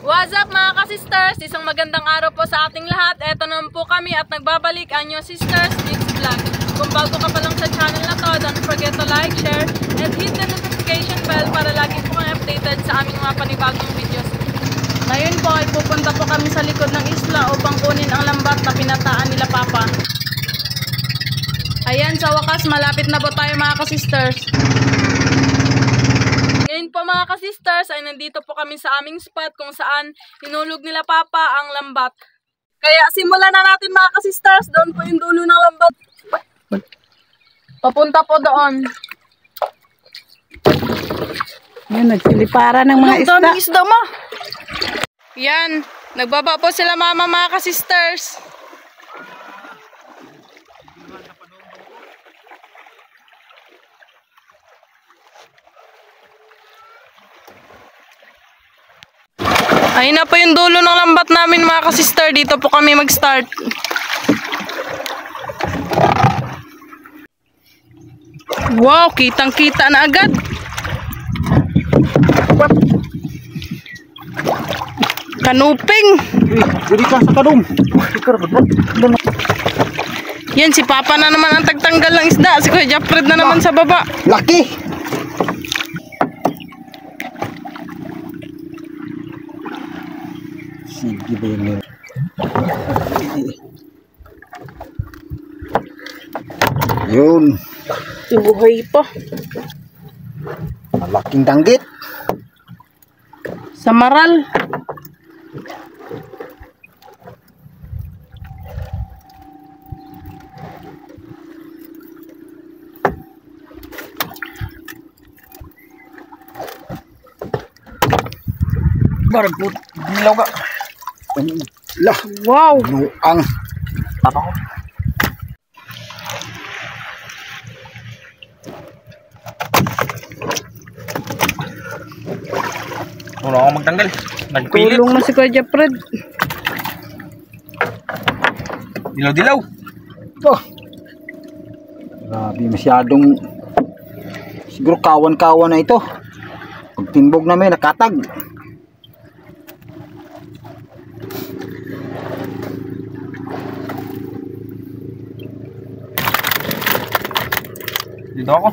What's up mga ka-sisters? Isang magandang araw po sa ating lahat. Eto naman po kami at nagbabalik ang inyong sisters Diggs Vlog. Kung bago ka pa lang sa channel na to, don't forget to like, share, and hit the notification bell para lagi po kayo updated sa aming mga panibagong videos. Ngayon po ay pupunta po kami sa likod ng isla upang kunin ang lambat na pinataan nila Papa. Ayan, sa wakas malapit na po tayo mga ka-sisters. Ngayon po mga ka-sisters ay nandito po kami sa aming spot kung saan hinulog nila Papa ang lambat. Kaya simulan na natin mga ka-sisters. Doon po yung dulo ng lambat. Papunta po doon. Yan, nagsilipara ng mga isda. Daming isda ma. Yan, nagbaba po sila mama mga ka-sisters. Ayun na po yung dulo ng lambat namin mga ka-sister. Dito po kami mag-start. Wow, kitang-kita na agad. Kanuping. Jadi ka sa kanum. Yan, si Papa na naman ang tagtanggal ng isda. Si Kuya Japred na naman sa baba. Laki! Sige ba yun? Yun. Ibuhay pa. Malaking danggit. Sa maral. Barbut. Nilaw ka. Lah. Wow. Nuang. Tapa ko. Wala akong magtanggal. Nagpilit. Tulong na si Kuya Japred. Dilaw-dilaw. Oh. Grabe, masyadong siguro kawan-kawan na ito. Pag timbog namin, nakatag. Dito ako.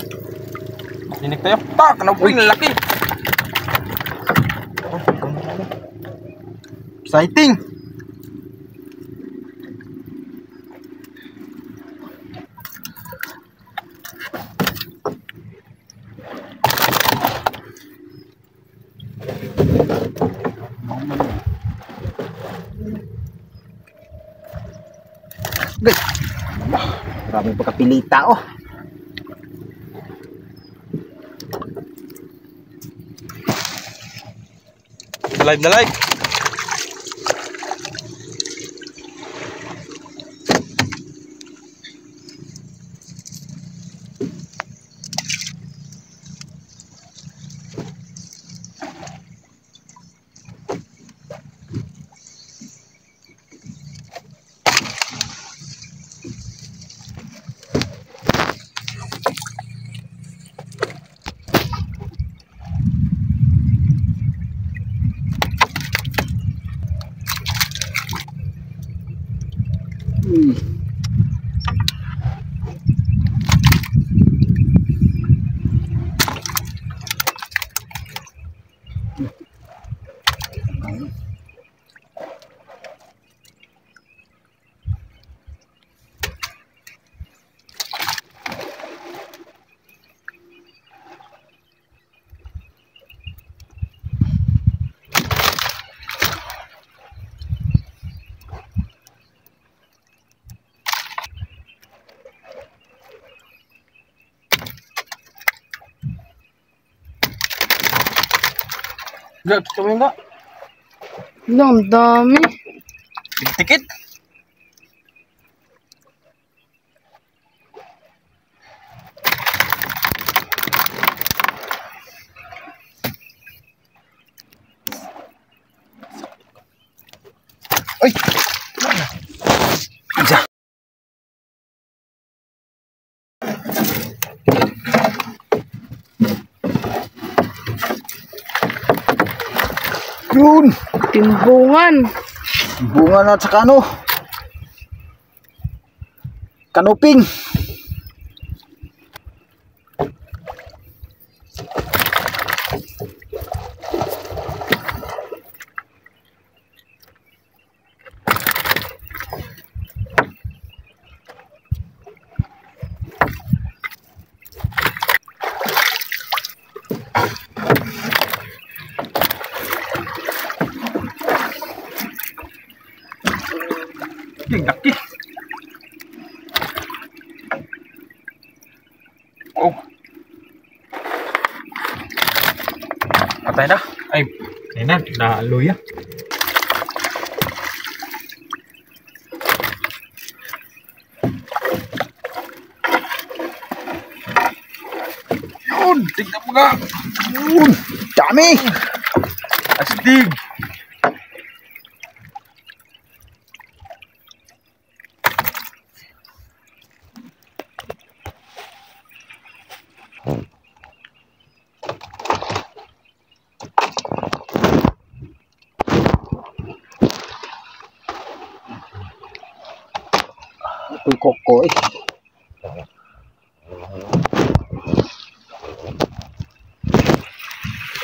Makinig tayo. Tak! Kanapin, laki. Exciting! Guys, maraming pagkapilita oh. Live na live. Gak, kita mo yung gak? Ang dami. Tikit. Ay! Diyan. Yun. Timbungan. Bunga na at saka ano. Kanuping. Laki. Oh. Patay na. Ay, ayun na. Naluya. Yun. Tignan mo nga. Yun. Dami. Astig. Ito'y koko eh.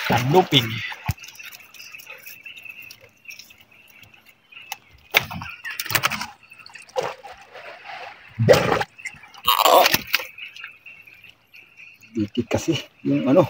Kanuping. Dikit kasi yung ano.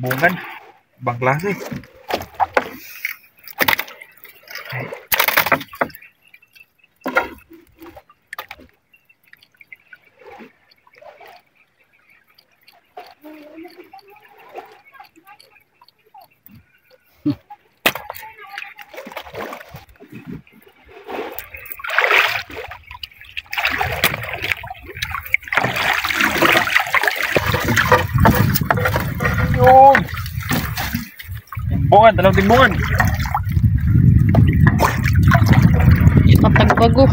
Bungan. Ibang klase. Yun. Timbungan, dalawang timbungan. Patagbago.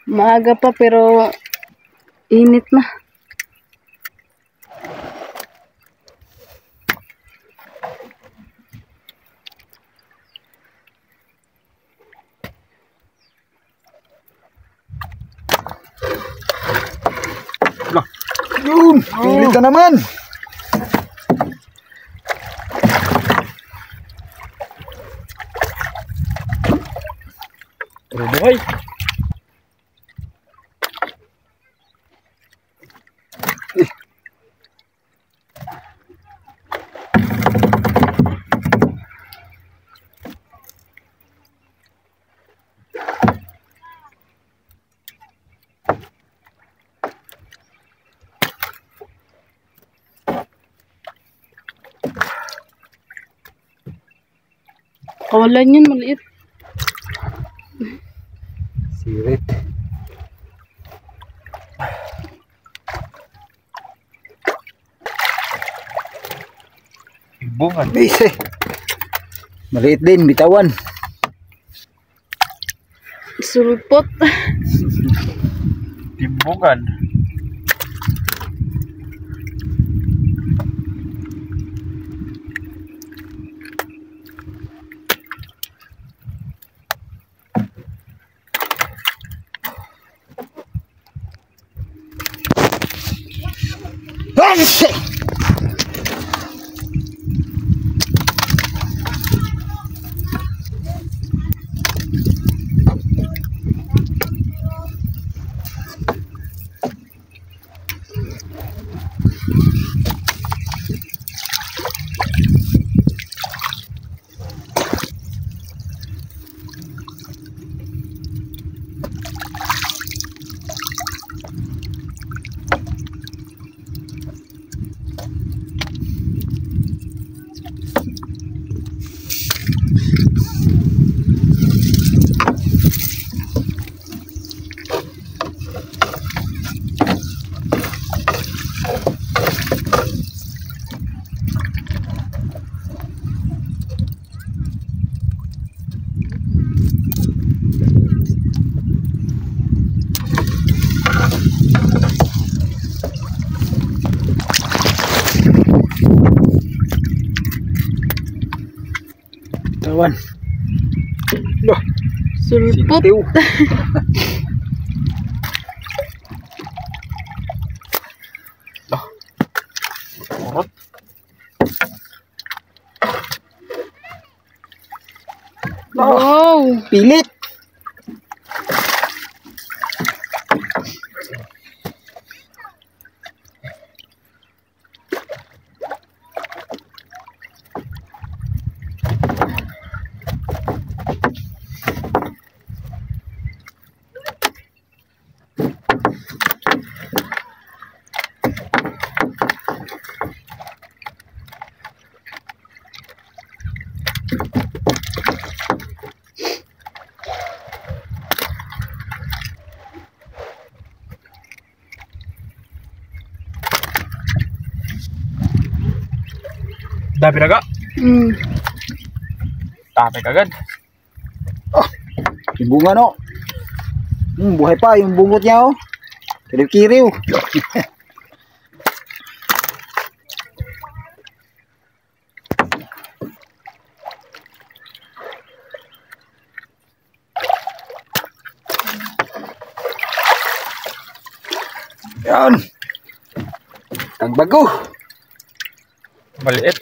Maaga pa pero init na. Yun. Pilit na naman. Pero buhay. Kawalan yun, maliit. Sirit. Timbungan. Base. Maliit din, bitawan. Sulpot. Timbungan. Ay! Tawan. Loh, Sulpot. sintiw. Kurot. Wow. Pilit. Dami na ga. Mm. Tapik agad. Yung bunga no. Buhay pa yung bungot niya oh. Kiriw-kiriw. Yan. Ang bago. Maliit.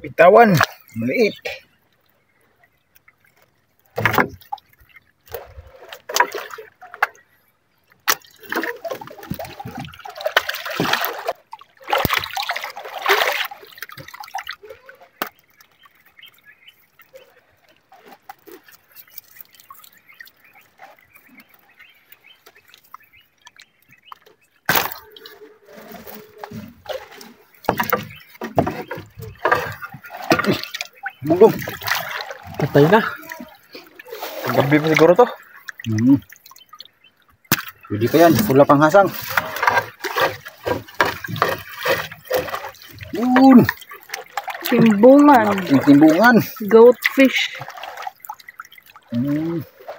Bitawan. Maliit. Bugong. Patay na. Gabi pa siguro to. Pwede pa yan. Pula pang hasang. Yun. Timbungan. Yung timbungan. Goatfish.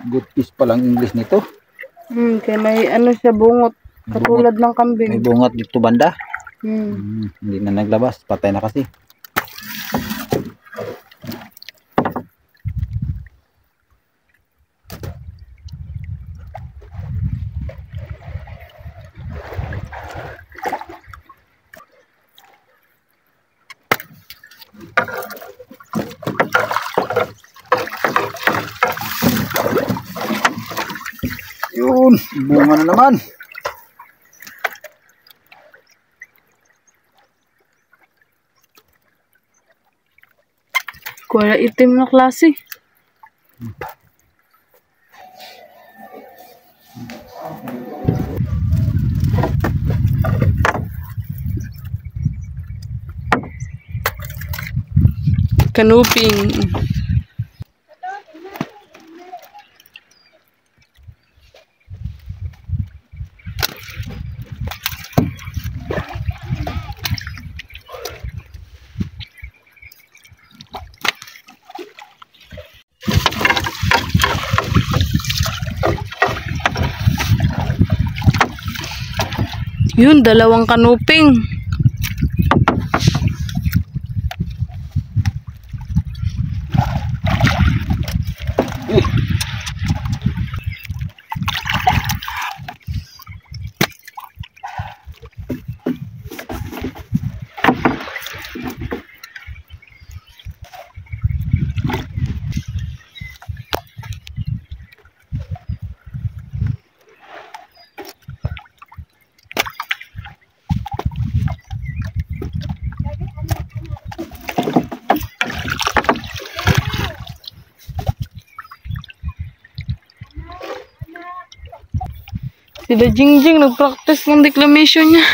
Good fish palang English nito. Kaya may ano siya bungot. Katulad ng kambing. May bungat dito banda. Hmm. Hindi na naglabas. Patay na kasi. Yun, bunga na naman. Kuya itim na klase. Kanuping. Yun, dalawang kanuping. Sila Jingjing nag-practice ng declamation niya.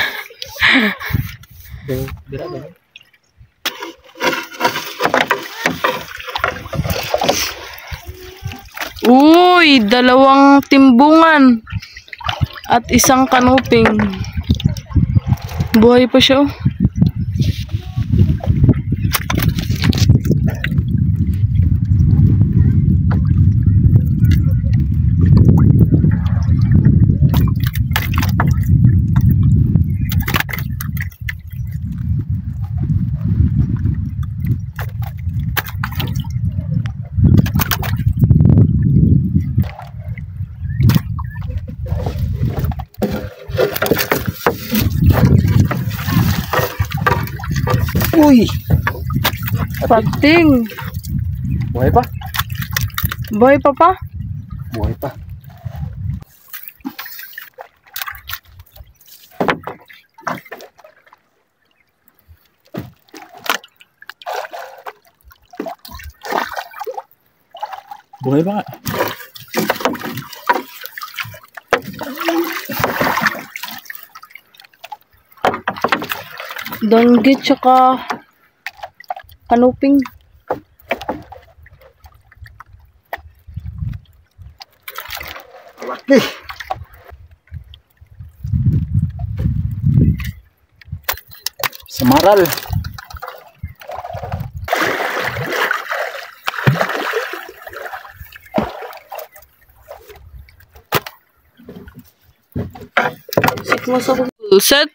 Uy, dalawang timbungan at isang kanuping. Buhay pa siya, oh. Uy! Pating. Buhay pa? Buhay pa pa? Buhay pa. Buhay pa nga. Danggit tsaka kanuping. Laki. Samaral. Set.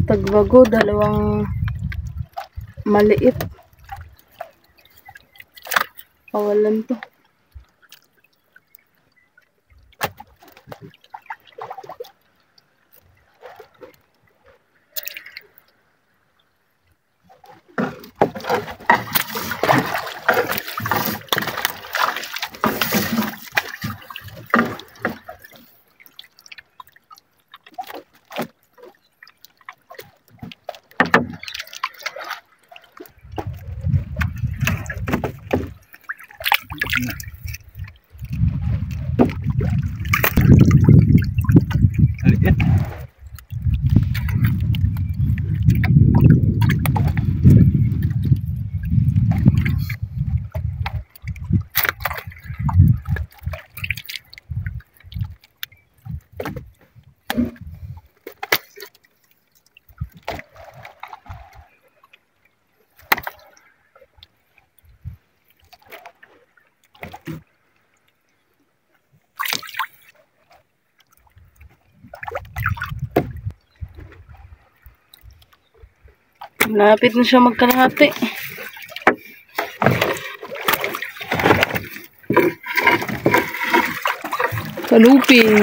Tagbago, dalawang maliit. Kawalan to. Maliit. Lapit na siya magkalahati. Kanuping.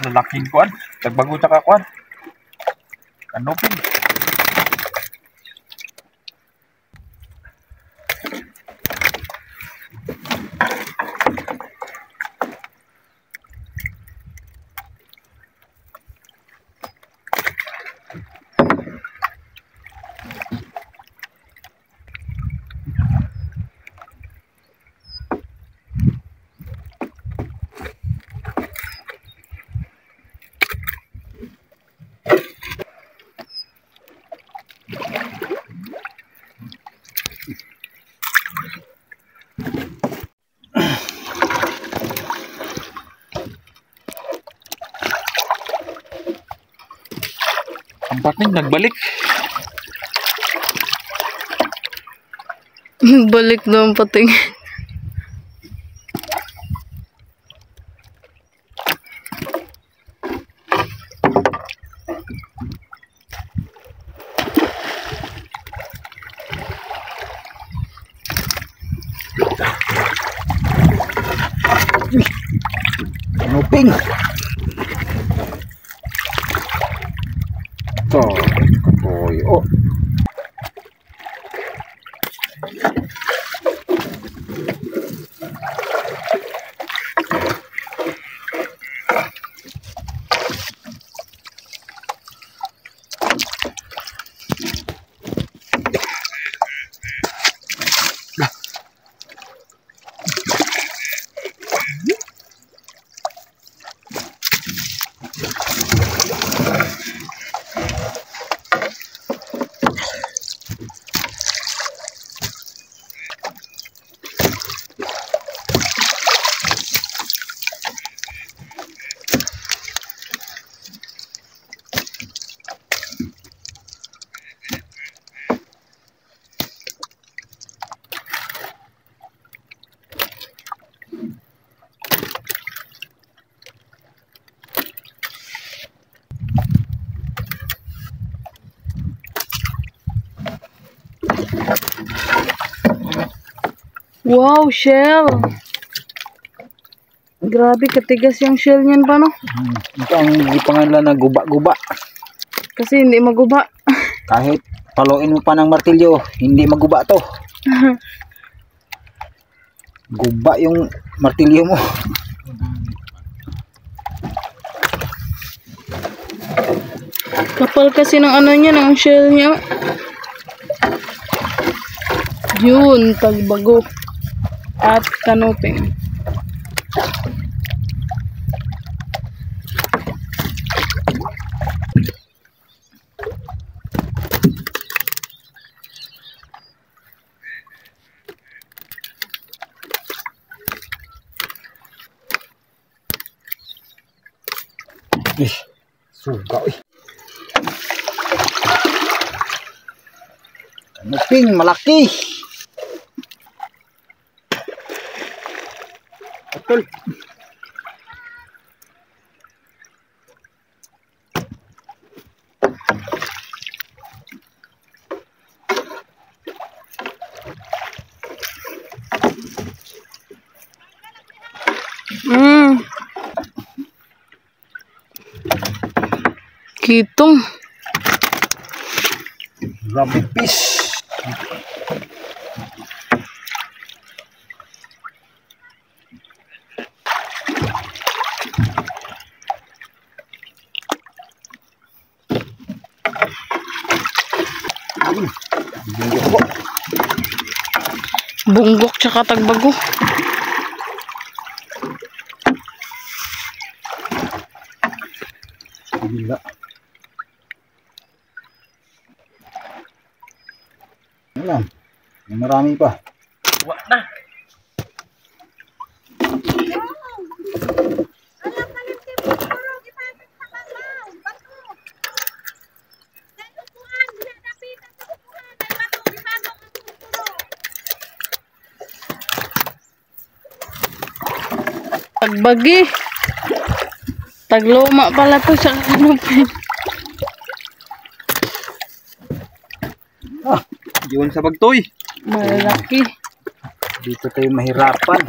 Lalaking kuan. Tagbago tsaka kuan. Kanuping. Pating nagbalik. Balik daw ang pating. Nuping. Ito. Kapoy. Oh. Wow, shell. Grabe, katigas yung shell niyan pa, no? Ito ang gipangalan na guba-guba. Kasi hindi maguba. Kahit paluin mo pa ng martilyo, hindi maguba to. Guba yung martilyo mo. Kapal kasi ng ano niya, ng shell niya. Yun, tagbago. At kanuping. Suga eh. Kanuping malaki. Betul. Kitong. Grabe fish. Bunggok tsaka tagbago. Gila. Alam, marami pa. Wah na. Tagbagi. Tagluma pala to sa kanupin. Yun sa bagtoy. Malaki. Dito tayo mahirapan.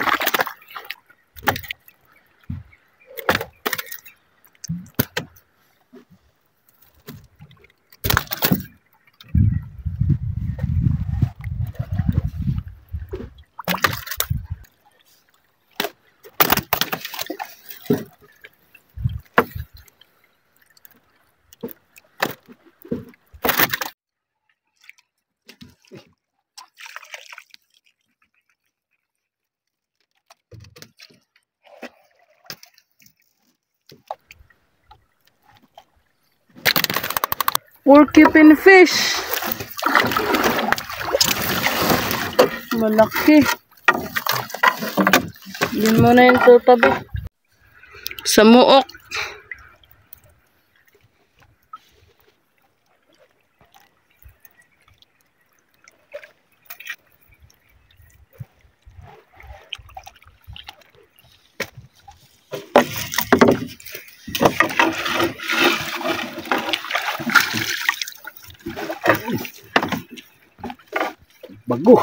Porcupine fish. Malaki. Yun muna yung tutabi. Sa muok. Bago.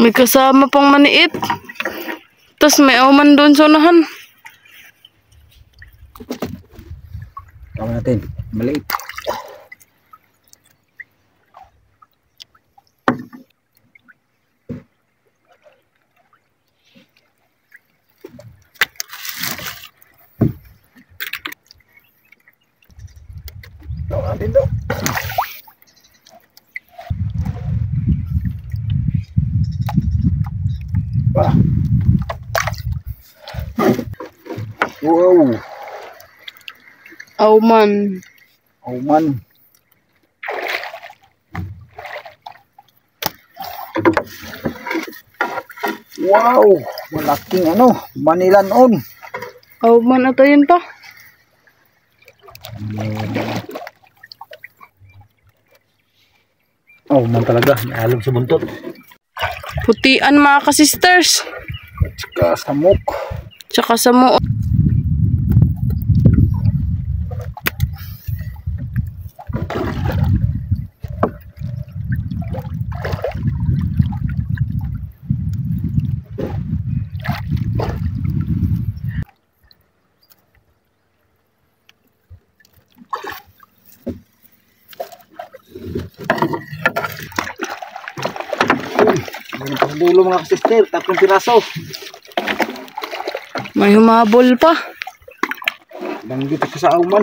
May kasama pang maniit. Tapos may auman doon sa unahan. Tawa natin. Maliit. Tawa natin doon. Wow. Auman. Auman. Wow. Malaking ano. Manilanon. Auman ata yun pa. Auman talaga. May alog sa buntot. Putian mga ka-sisters. Tsaka samok. Tsaka sa mo. Dulo mga sister, 3 piraso. May humabol pa. Langgit ka sa auman.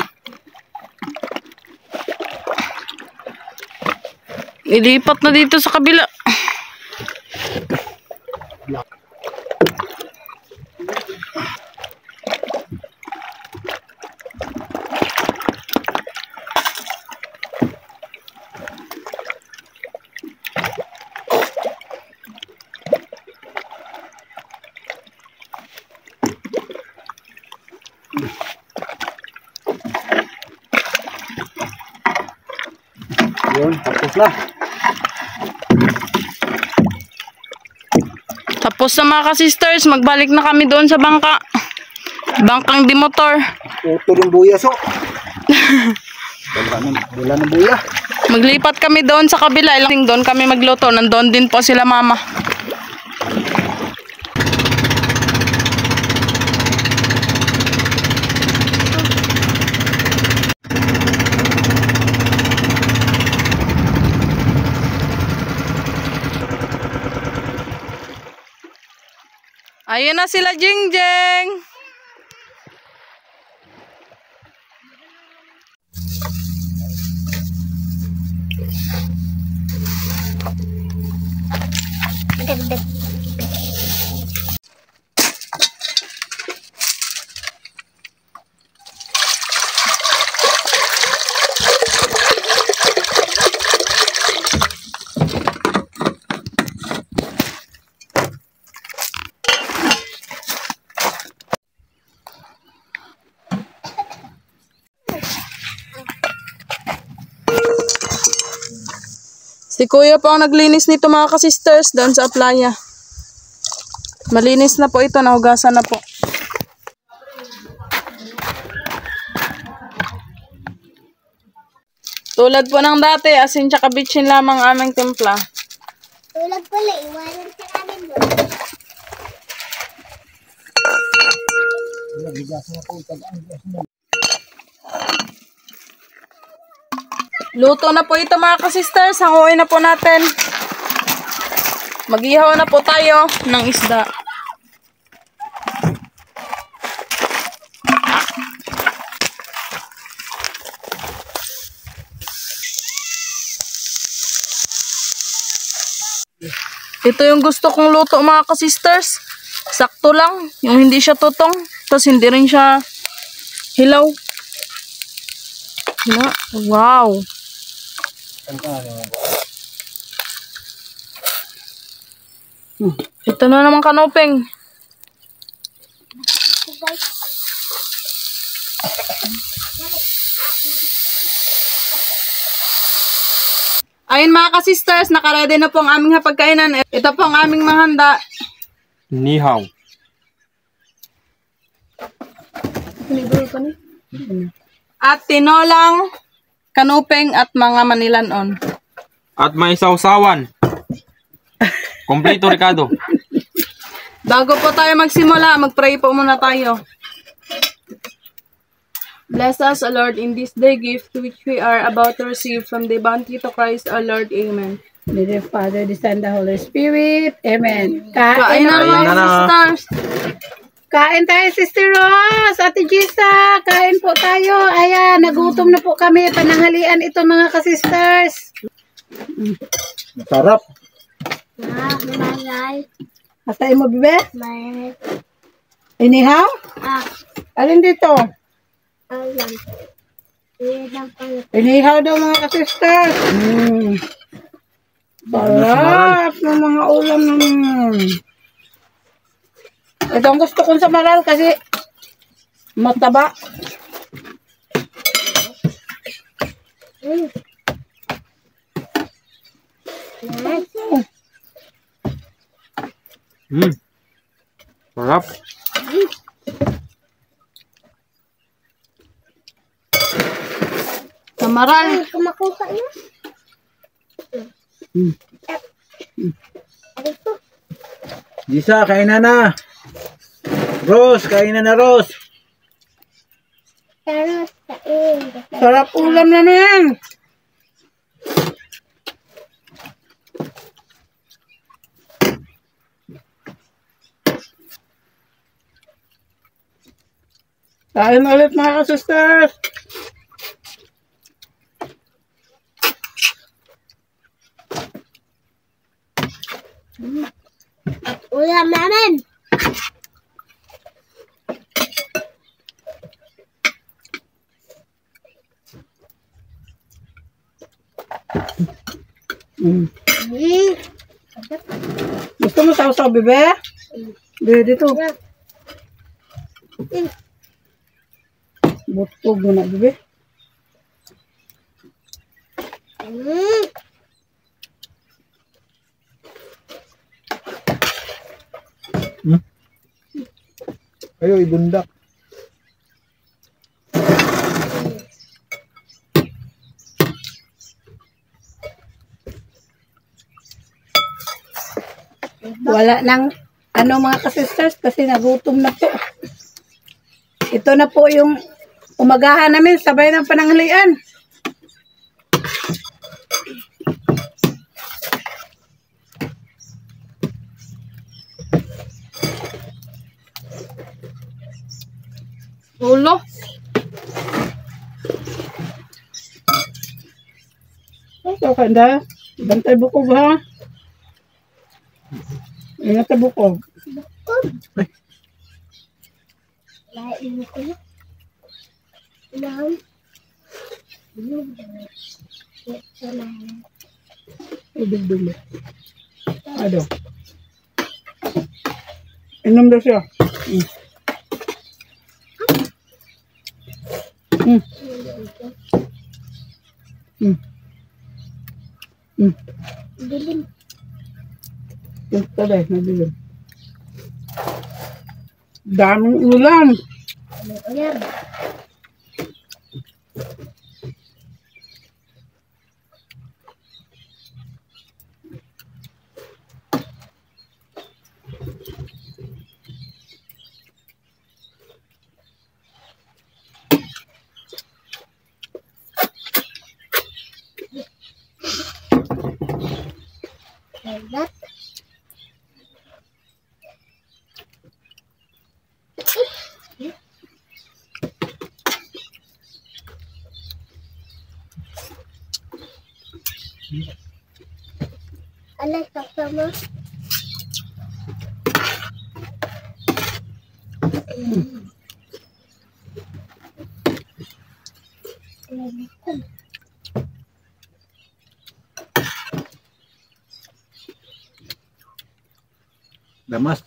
Ilipat na dito sa kabila. Yun, tapos na. Tapos na mga ka-sisters, magbalik na kami doon sa bangka. Bangkang di motor. Utol yung buya so. Wala na buya. Maglipat kami doon sa kabila. Ilang doon kami magluto. Nandoon din po sila mama. Ayun na sila, Jingjeng. Si Kuya po ang naglinis nito mga ka-sisters doon sa playa. Malinis na po ito, nahugasan na po. Tulad po ng dati, asin tsaka bitchin lamang aming timpla. Tulad pala, iwanan sa amin doon. Luto na po ito mga ka-sisters. Hanguin na po natin. Mag-ihaw na po tayo ng isda. Ito yung gusto kong luto mga ka-sisters. Sakto lang. Yung hindi siya tutong. Tapos hindi rin siya hilaw. Wow. Ito na naman kanuping. Ayun mga ka-sisters, nakaredy na po ang aming hapagkainan. Ito po ang aming mga handa. Nihaw. At tinolang, kanuping at mga manilanon. At may sausawan. Kompleto, Ricardo. Bago po tayo magsimula, mag-pray po muna tayo. Bless us, O Lord, in this day gift which we are about to receive from the bounty to Christ, O Lord. Amen. May the Father, the Son, the Holy Spirit. Amen. Kain na Kain mga na na. sisters. Kain tayo, Sister Rose. Ate Gisa, kain po tayo. Ayan, nagutom na po kami. Pananghalian ito mga kasisters. Sarap. Mayay. Masay mo, bebe? Mayay. Inihaw? Alin dito? Alam. Iyan pala. Inihaw daw mga kasisters. Sarap ng mga ulam naman. Ito ang gusto kong samaral kasi mataba. Sarap. Samaral. Kumakuha niya. Gisa, kain na na. Rose, kain na Rose. Pero kain. Sarap ulam naman. Kain ulit mga kasisters. Ulam namin. Gusto mo sausaw, bebe? Bebe, dito. Butog mo na, bebe. Ayo, ibundak. Wala nang ano mga kasisters kasi nagutom na po. Ito na po yung umagahan namin sabay ng pananghalian. Ulo. Ito kanda. Bantay buko ba? Ingat sa buko. Lain ko na. Ulam. Ubig dumi. Ano? Inom daw siya. Dilim. Ito dahil, nabilim. Daming ulam. Ulam. Hebat. Alay, sama. Damas.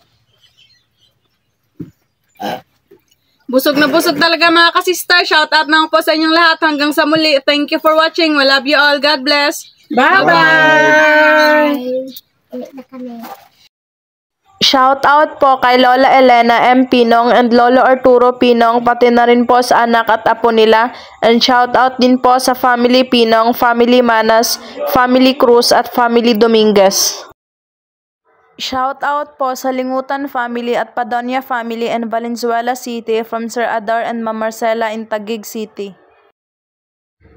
Busog na busog talaga mga ka-sister. Shout out na po sa inyong lahat. Hanggang sa muli. Thank you for watching. We love you all. God bless. Bye-bye! Ulit na kami. Shout out po kay Lola Elena M. Pinong and Lolo Arturo Pinong, pati na rin po sa anak at apo nila. And shout out din po sa Family Pinong, Family Manas, Family Cruz at Family Dominguez. Shout out po sa Lingutan family at Padonia family in Valenzuela City from Sir Adar and Ma'am Marcela in Taguig City.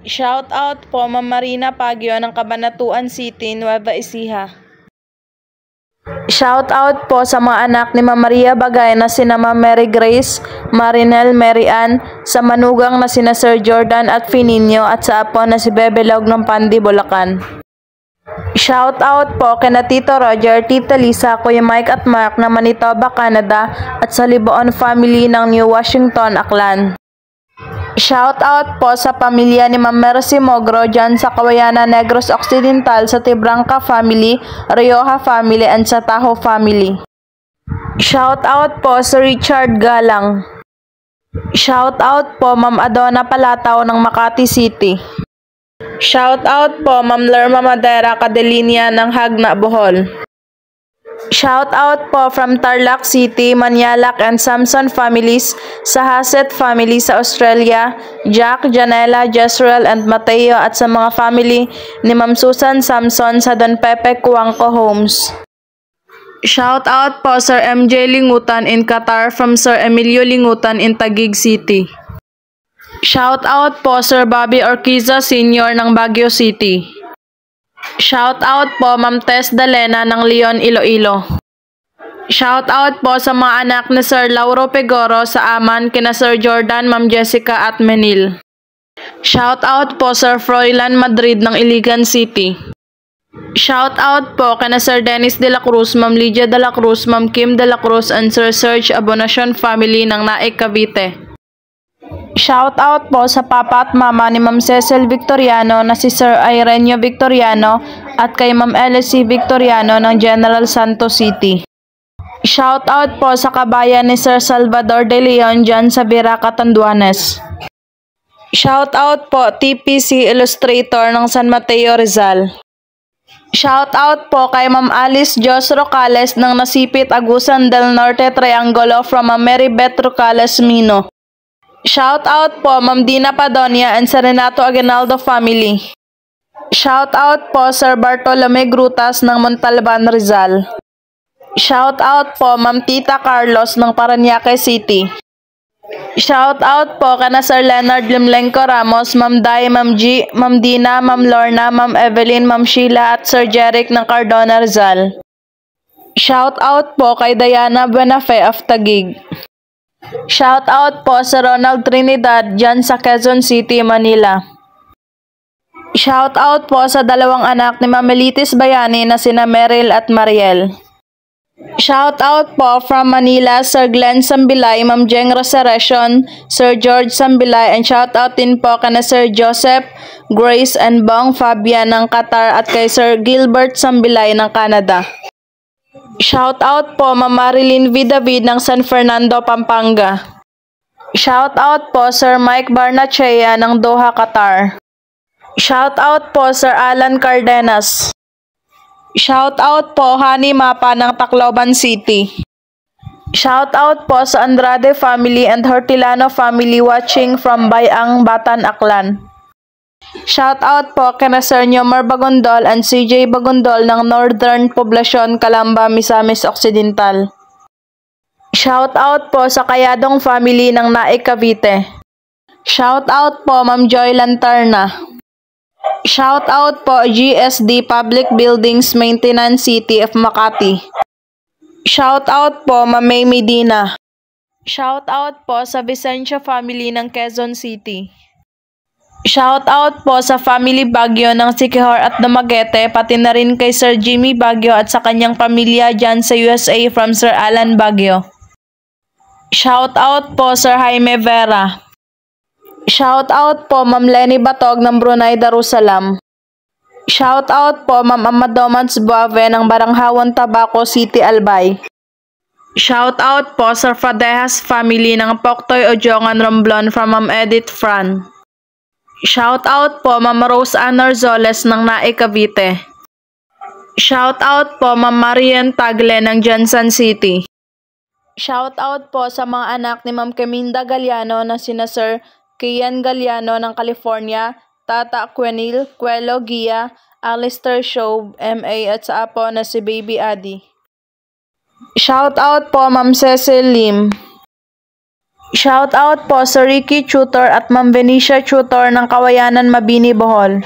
Shout out po Ma'am Marina Pagyo ng Cabanatuan City, Nueva Ecija. Shout out po sa mga anak ni Ma'am Maria Bagay na sina Ma'am Mary Grace, Marinel, Mary Ann, sa manugang na sina Sir Jordan at Fininio at sa apo na si Bebe Log ng Pandi, Bulacan. Shout out po kina Tito Roger, Tita Lisa, Kuya Mike at Mark na Manitoba, Canada at sa Liboon family ng New Washington, Aklan. Shout out po sa pamilya ni Ma'am Mercy Mogro dyan sa Kawayanan, Negros Occidental, sa Tibranca family, Rioja family and sa Tahoe family. Shout out po sa Richard Galang. Shout out po Ma'am Adona Palataw ng Makati City. Shout out po Ma'am Lerma Madera Cadelinia ng Hagna, Bohol. Shout out po from Tarlac City, Manilac and Samson families, sa Hassett family sa Australia, Jack, Janela, Jezreel and Mateo at sa mga family ni Ma'am Susan Samson sa Don Pepe Cuangco Homes. Shout out po Sir MJ Lingutan in Qatar from Sir Emilio Lingutan in Taguig City. Shout out po Sir Bobby Orquiza Sr. ng Baguio City. Shout out po Ma'am Tess Dalena ng Leon, Iloilo. Shout out po sa mga anak ni Sir Lauro Pegoro sa Aman, kina Sir Jordan, Ma'am Jessica at Menil. Shout out po Sir Froilan Madrid ng Iligan City. Shout out po kina Sir Dennis de la Cruz, Ma'am Lydia de la Cruz, Ma'am Kim de la Cruz and Sir Serge Abonacion family ng Naik, Cavite. Shout out po sa papa at mama ni Ma'am Cecil Victoriano na si Sir Irenio Victoriano at kay Ma'am LC Victoriano ng General Santos City. Shout out po sa kabayan ni Sir Salvador De Leon dyan sa Biraca, Tanduanes. Shout out po TPC Illustrator ng San Mateo, Rizal. Shout out po kay Ma'am Alice Jos Rocales ng Nasipit, Agusan del Norte, Triangulo from Ma'am Mary Beth Rocales, Mino. Shout out po Ma'am Dina Padonia and Sir Renato Aguinaldo family. Shout out po Sir Bartolome Grutas ng Montalban, Rizal. Shout out po Ma'am Tita Carlos ng Parañaque City. Shout out po kana Sir Leonard Limlenco Ramos, Ma'am Day, Ma'am G, Ma'am Dina, Ma'am Lorna, Ma'am Evelyn, Ma'am Sheila at Sir Jeric ng Cardona, Rizal. Shout out po kay Diana Buenafe of Taguig. Shout out po sa Ronald Trinidad dyan sa Quezon City, Manila. Shout out po sa dalawang anak ni Ma'am Melitis Bayani na sina Meryl at Mariel. Shout out po from Manila, Sir Glenn Sambilay, Ma'am Jeng Resurrection, Sir George Sambilay, and shout out din po kana Sir Joseph, Grace and Bong Fabian ng Qatar at kay Sir Gilbert Sambilay ng Canada. Shout out po Ma'am Marilyn V. David ng San Fernando, Pampanga. Shout out po Sir Mike Barnachea ng Doha, Qatar. Shout out po Sir Alan Cardenas. Shout out po Hani Mapa ng Tacloban City. Shout out po sa Andrade family and Hortilano family watching from Bayang, Batan, Aklan. Shout out po kina Sir Nyomar Bagondol and CJ Bagondol ng Northern Poblacion, Calamba, Misamis Occidental. Shout out po sa Kayadong family ng Naik, Cavite. Shout out po Ma'am Joy Lanterna. Shout out po GSD Public Buildings Maintenance City of Makati. Shout out po Ma'am May Medina. Shout out po sa Vicencio family ng Quezon City. Shout out po sa family Baguio ng Siquijor at Dumaguete, pati na rin kay Sir Jimmy Baguio at sa kanyang pamilya dyan sa USA from Sir Alan Baguio. Shout out po Sir Jaime Vera. Shout out po Ma'am Lenny Batog ng Brunei Darussalam. Shout out po Ma'am Amadomans Buave ng Baranghawan, Tabaco City, Albay. Shout out po sa Fadehas family ng Poktoy Ojongan Romblon from Ma'am Edith Fran. Shout out po Ma'am Rose Ann Orzoles ng Nae Cavite. Shout out po Ma'am Marian Tagle ng Jansan City. Shout out po sa mga anak ni Ma'am Keminda Galiano na sina Sir Kian Galiano ng California, Tata Quenil, Cuelo Gia, Alistair Show, MA at sa apo na si Baby Adi. Shout out po Ma'am Cecil Lim. Shout out po sa Ricky Tutor at Ma'am Benicia Tutor ng Kawayanan, Mabini, Bohol.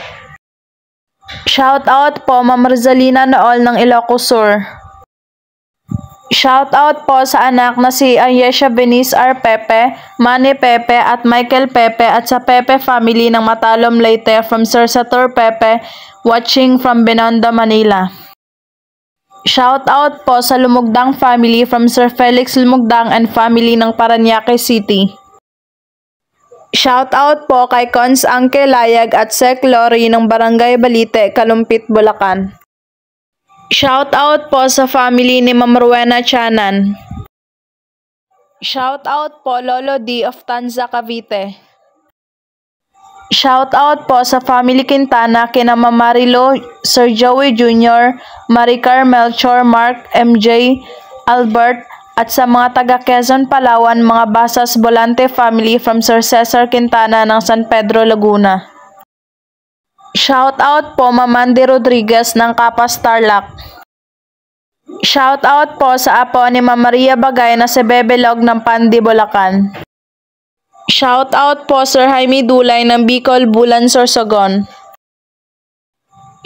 Shout out po Ma'am Rizalina Nool ng Ilocos Sur. Shout out po sa anak na si Ayesha Benice R. Pepe, Manny Pepe at Michael Pepe at sa Pepe family ng Matalom Leyte from Sir Sator Pepe watching from Binondo, Manila. Shout out po sa Lumugdang family from Sir Felix Lumugdang and family ng Parañaque City. Shout out po kay Cons Angke Layag at Sec Lori ng Barangay Balite, Kalumpit, Bulacan. Shout out po sa family ni Ma'am Rowena Chanan. Shout out po Lolo D of Tanza, Cavite. Shout out po sa family Quintana kina Ma'am Marilo, Sir Joey Jr., Maricar Melchor, Mark, MJ, Albert, at sa mga taga Quezon, Palawan, mga Basas Volante family from Sir Cesar Quintana ng San Pedro, Laguna. Shout out po Ma'am Mandy Rodriguez ng Kapas, Tarlac. Shout out po sa apo ni Ma'am Maria Bagay na si Bebelog ng Pandi, Bulacan. Shout out po Sir Jaime Dulay ng Bicol, Bulan, Sorsogon.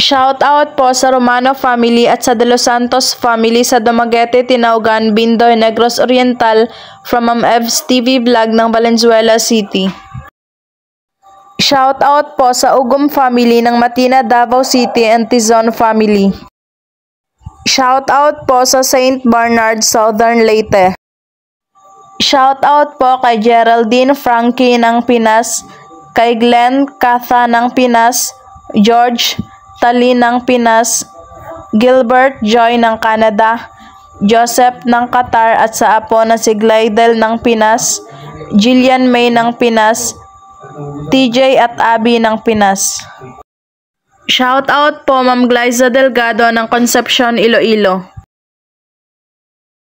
Shout out po sa Romano family at sa De Los Santos family sa Dumaguete, Tinaugan, Bindoy, Negros Oriental from Ma'am Evs TV Vlog ng Valenzuela City. Shout out po sa Ugum family ng Matina, Davao City and Tizon family. Shout out po sa St. Bernard, Southern Leyte. Shout out po kay Geraldine Frankie ng Pinas, kay Glenn Katha ng Pinas, George Tali ng Pinas, Gilbert Joy ng Canada, Joseph ng Qatar at sa apo na si Glidel ng Pinas, Jillian May ng Pinas, TJ at Abby ng Pinas. Shout out po Ma'am Glyza Delgado ng Concepcion, Iloilo.